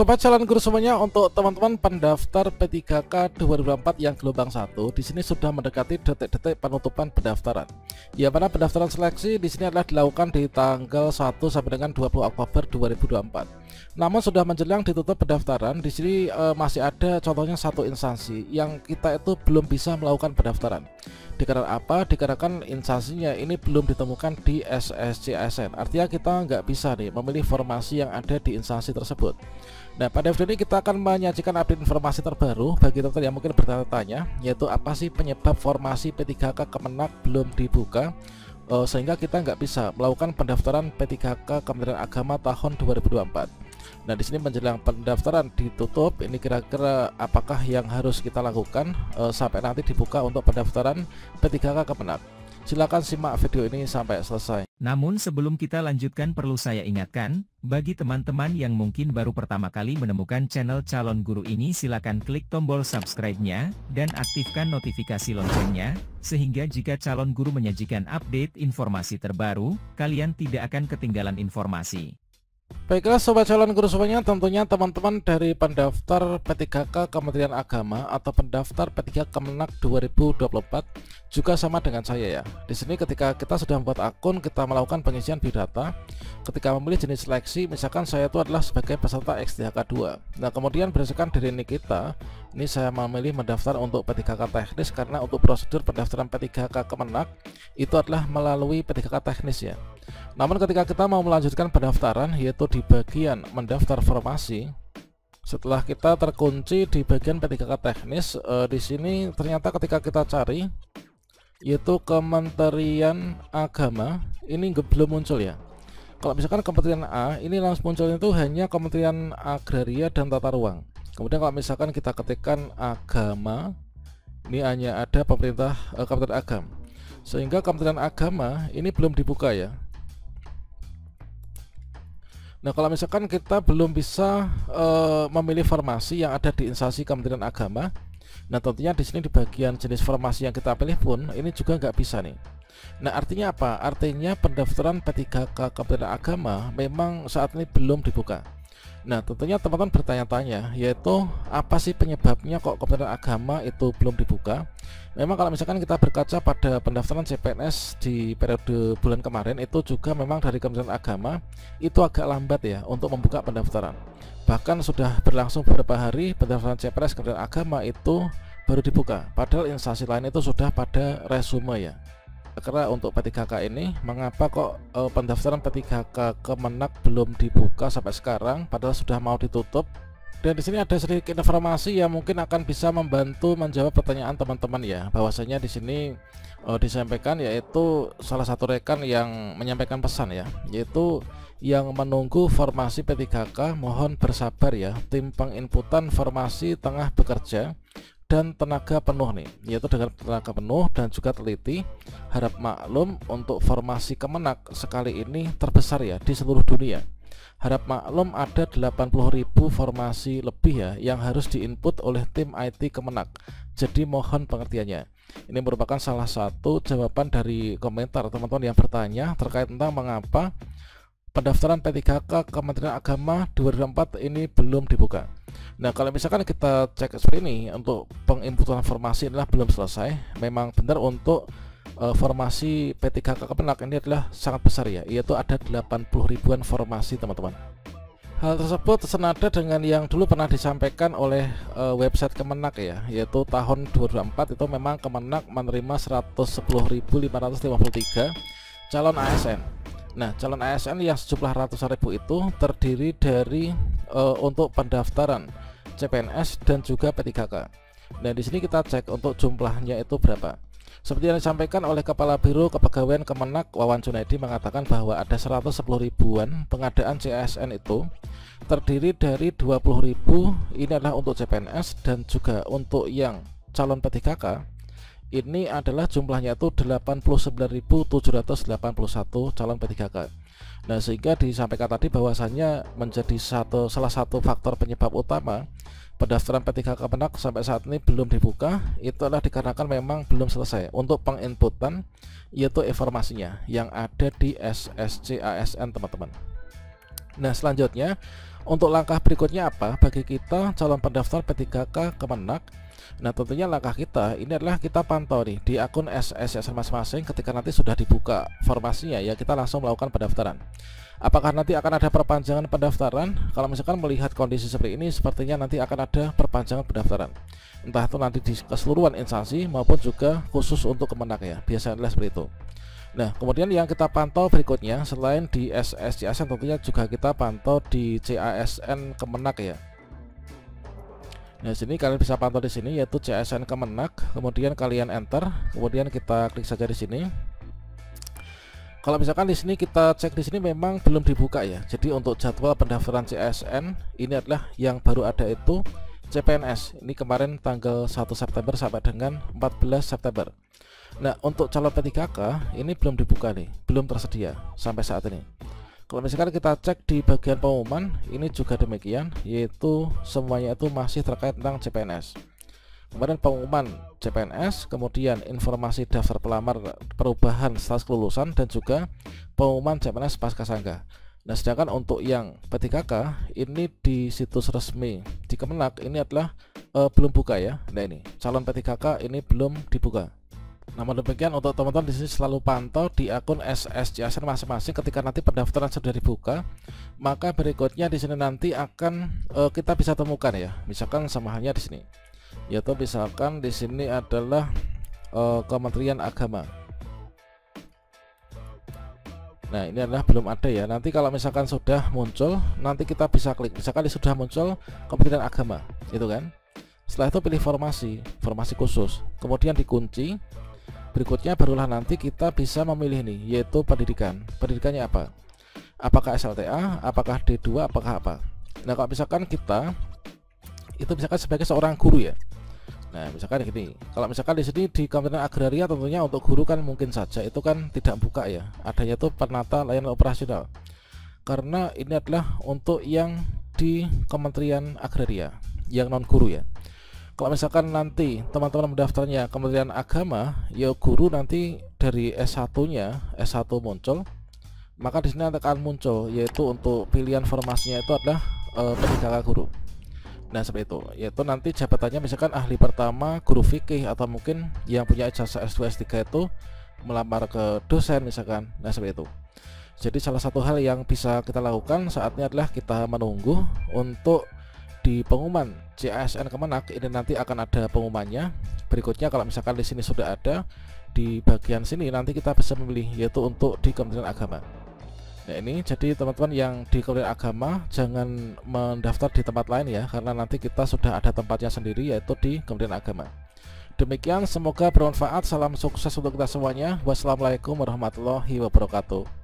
Sobat calon guru semuanya, untuk teman-teman pendaftar P3K 2024 yang gelombang 1, di sini sudah mendekati detik-detik penutupan pendaftaran. Ya, mana pendaftaran seleksi di sini adalah dilakukan di tanggal 1 sampai dengan 20 Oktober 2024. Namun sudah menjelang ditutup pendaftaran, di sini masih ada contohnya satu instansi yang kita itu belum bisa melakukan pendaftaran. Dikarenakan apa? Dikarenakan instansinya ini belum ditemukan di SSC ASN. Artinya kita nggak bisa nih memilih formasi yang ada di instansi tersebut. Nah, pada video ini kita akan menyajikan update informasi terbaru bagi teman-teman yang mungkin bertanya-tanya, yaitu apa sih penyebab formasi P3K Kemenak belum dibuka sehingga kita nggak bisa melakukan pendaftaran P3K Kementerian Agama tahun 2024. Nah, di sini menjelang pendaftaran ditutup, ini kira-kira apakah yang harus kita lakukan sampai nanti dibuka untuk pendaftaran P3K Kemenak. Silakan simak video ini sampai selesai. Namun sebelum kita lanjutkan, perlu saya ingatkan, bagi teman-teman yang mungkin baru pertama kali menemukan channel Calon Guru ini, silakan klik tombol subscribe-nya dan aktifkan notifikasi loncengnya, sehingga jika Calon Guru menyajikan update informasi terbaru, kalian tidak akan ketinggalan informasi. Baiklah sobat calon guru semuanya, tentunya teman-teman dari pendaftar P3K Kementerian Agama atau pendaftar P3K Kemenak 2024 juga sama dengan saya ya. Di sini ketika kita sudah membuat akun, kita melakukan pengisian biodata. Ketika memilih jenis seleksi, misalkan saya itu adalah sebagai peserta XDHK 2. Nah, kemudian berdasarkan dari ini kita, ini saya memilih mendaftar untuk P3K teknis karena untuk prosedur pendaftaran P3K Kemenak itu adalah melalui P3K teknis ya. Namun ketika kita mau melanjutkan pendaftaran, yaitu di bagian mendaftar formasi, setelah kita terkunci di bagian P3K teknis, di sini ternyata ketika kita cari, yaitu Kementerian Agama, ini belum muncul ya. Kalau misalkan Kementerian A, ini langsung muncul itu hanya Kementerian Agraria dan Tata Ruang. Kemudian kalau misalkan kita ketikkan Agama, ini hanya ada pemerintah Kementerian Agama, sehingga Kementerian Agama ini belum dibuka ya. Nah, kalau misalkan kita belum bisa memilih formasi yang ada di instansi Kementerian Agama, nah tentunya di sini di bagian jenis formasi yang kita pilih pun ini juga nggak bisa nih. Nah, artinya apa? Artinya pendaftaran P3K Kementerian Agama memang saat ini belum dibuka. Nah, tentunya teman-teman bertanya-tanya, yaitu apa sih penyebabnya kok Kementerian Agama itu belum dibuka? Memang kalau misalkan kita berkaca pada pendaftaran CPNS di periode bulan kemarin, itu juga memang dari Kementerian Agama itu agak lambat ya untuk membuka pendaftaran. Bahkan sudah berlangsung beberapa hari pendaftaran CPNS Kementerian Agama itu baru dibuka, padahal instansi lain itu sudah pada resume ya. Karena untuk P3K ini, mengapa kok pendaftaran P3K Kemenak belum dibuka sampai sekarang padahal sudah mau ditutup? Dan di sini ada sedikit informasi yang mungkin akan bisa membantu menjawab pertanyaan teman-teman ya. Bahwasanya di sini disampaikan, yaitu salah satu rekan yang menyampaikan pesan ya, yaitu yang menunggu formasi P3K mohon bersabar ya, tim penginputan formasi tengah bekerja dan tenaga penuh nih, yaitu dengan tenaga penuh dan juga teliti. Harap maklum, untuk formasi Kemenak sekali ini terbesar ya di seluruh dunia. Harap maklum, ada 80.000 formasi lebih ya yang harus diinput oleh tim IT Kemenak. Jadi mohon pengertiannya. Ini merupakan salah satu jawaban dari komentar teman-teman yang bertanya terkait tentang mengapa pendaftaran P3K Kementerian Agama 2024 ini belum dibuka. Nah, kalau misalkan kita cek seperti ini, untuk penginputan formasi adalah belum selesai. Memang benar untuk formasi P3K Kemenak ini adalah sangat besar ya, yaitu ada 80 ribuan formasi teman-teman. Hal tersebut senada dengan yang dulu pernah disampaikan oleh website Kemenak ya, yaitu tahun 2024 itu memang Kemenak menerima 110.553 calon ASN. Nah, calon ASN yang sejumlah ratusan ribu itu terdiri dari untuk pendaftaran CPNS dan juga P3K. Nah, di sini kita cek untuk jumlahnya itu berapa. Seperti yang disampaikan oleh Kepala Biro Kepegawaian Kemenak Wawan Junaidi, mengatakan bahwa ada 110 ribuan pengadaan CASN itu terdiri dari 20.000 ini adalah untuk CPNS, dan juga untuk yang calon P3K ini adalah jumlahnya itu 89.781 calon P3K. Nah, sehingga disampaikan tadi bahwasannya menjadi salah satu faktor penyebab utama pendaftaran P3K Kemenak sampai saat ini belum dibuka, itu adalah dikarenakan memang belum selesai untuk penginputan, yaitu informasinya yang ada di SSC ASN teman-teman. Nah, selanjutnya Untuk langkah berikutnya apa bagi kita calon pendaftar P3K Kemenak? Nah, tentunya langkah kita ini adalah kita pantau nih di akun SSCSN masing-masing. Ketika nanti sudah dibuka formasinya ya, kita langsung melakukan pendaftaran. Apakah nanti akan ada perpanjangan pendaftaran? Kalau misalkan melihat kondisi seperti ini, sepertinya nanti akan ada perpanjangan pendaftaran, entah itu nanti di keseluruhan instansi maupun juga khusus untuk Kemenak ya, biasanya adalah seperti itu. Nah, kemudian yang kita pantau berikutnya selain di SSCSN, tentunya juga kita pantau di CASN Kemenak ya. Nah, sini kalian bisa pantau di sini yaitu CASN Kemenak, kemudian kalian enter, kemudian kita klik saja di sini. Kalau misalkan di sini kita cek di sini memang belum dibuka ya. Jadi untuk jadwal pendaftaran CASN ini adalah yang baru ada itu CPNS. Ini kemarin tanggal 1 September sampai dengan 14 September. Nah, untuk calon P3K ini belum dibuka nih, belum tersedia sampai saat ini. Kalau misalkan kita cek di bagian pengumuman, ini juga demikian, yaitu semuanya itu masih terkait tentang CPNS. Kemudian pengumuman CPNS, kemudian informasi daftar pelamar perubahan status kelulusan, dan juga pengumuman CPNS pasca sangga. Nah, sedangkan untuk yang P3K ini di situs resmi di Kemenak ini adalah belum buka ya. Nah, ini calon P3K ini belum dibuka. Namun demikian, untuk teman-teman di sini selalu pantau di akun SSCSN masing-masing. Ketika nanti pendaftaran sudah dibuka, maka berikutnya di sini nanti akan kita bisa temukan ya. Misalkan sama halnya di sini, yaitu misalkan di sini adalah Kementerian Agama. Nah, ini adalah belum ada ya. Nanti kalau misalkan sudah muncul, nanti kita bisa klik. Misalkan sudah muncul Kementerian Agama, itu kan. Setelah itu pilih formasi khusus, kemudian dikunci. Berikutnya barulah nanti kita bisa memilih nih, yaitu pendidikan. Pendidikannya apa? Apakah SLTA, apakah D2, apakah apa? Nah, kalau misalkan kita itu misalkan sebagai seorang guru ya. Nah, misalkan gini, kalau misalkan di sini di Kementerian Agraria, tentunya untuk guru kan mungkin saja itu kan tidak buka ya. Adanya itu penata layanan operasional. Karena ini adalah untuk yang di Kementerian Agraria, yang non guru ya. Kalau misalkan nanti teman-teman mendaftarnya Kementerian Agama, ya guru nanti dari S1-nya, S1 muncul, maka di sini akan muncul yaitu untuk pilihan formasinya itu adalah P3K guru. Nah, seperti itu. Yaitu nanti jabatannya misalkan ahli pertama guru fikih, atau mungkin yang punya ijazah S2 S3 itu melamar ke dosen misalkan. Nah, seperti itu. Jadi salah satu hal yang bisa kita lakukan saatnya adalah kita menunggu untuk di pengumuman CASN Kemenak. Ini nanti akan ada pengumumannya. Berikutnya kalau misalkan di sini sudah ada, di bagian sini nanti kita bisa memilih yaitu untuk di Kementerian Agama. Nah, ini jadi teman-teman yang di Kementerian Agama jangan mendaftar di tempat lain ya, karena nanti kita sudah ada tempatnya sendiri yaitu di Kementerian Agama. Demikian, semoga bermanfaat. Salam sukses untuk kita semuanya. Wassalamualaikum warahmatullahi wabarakatuh.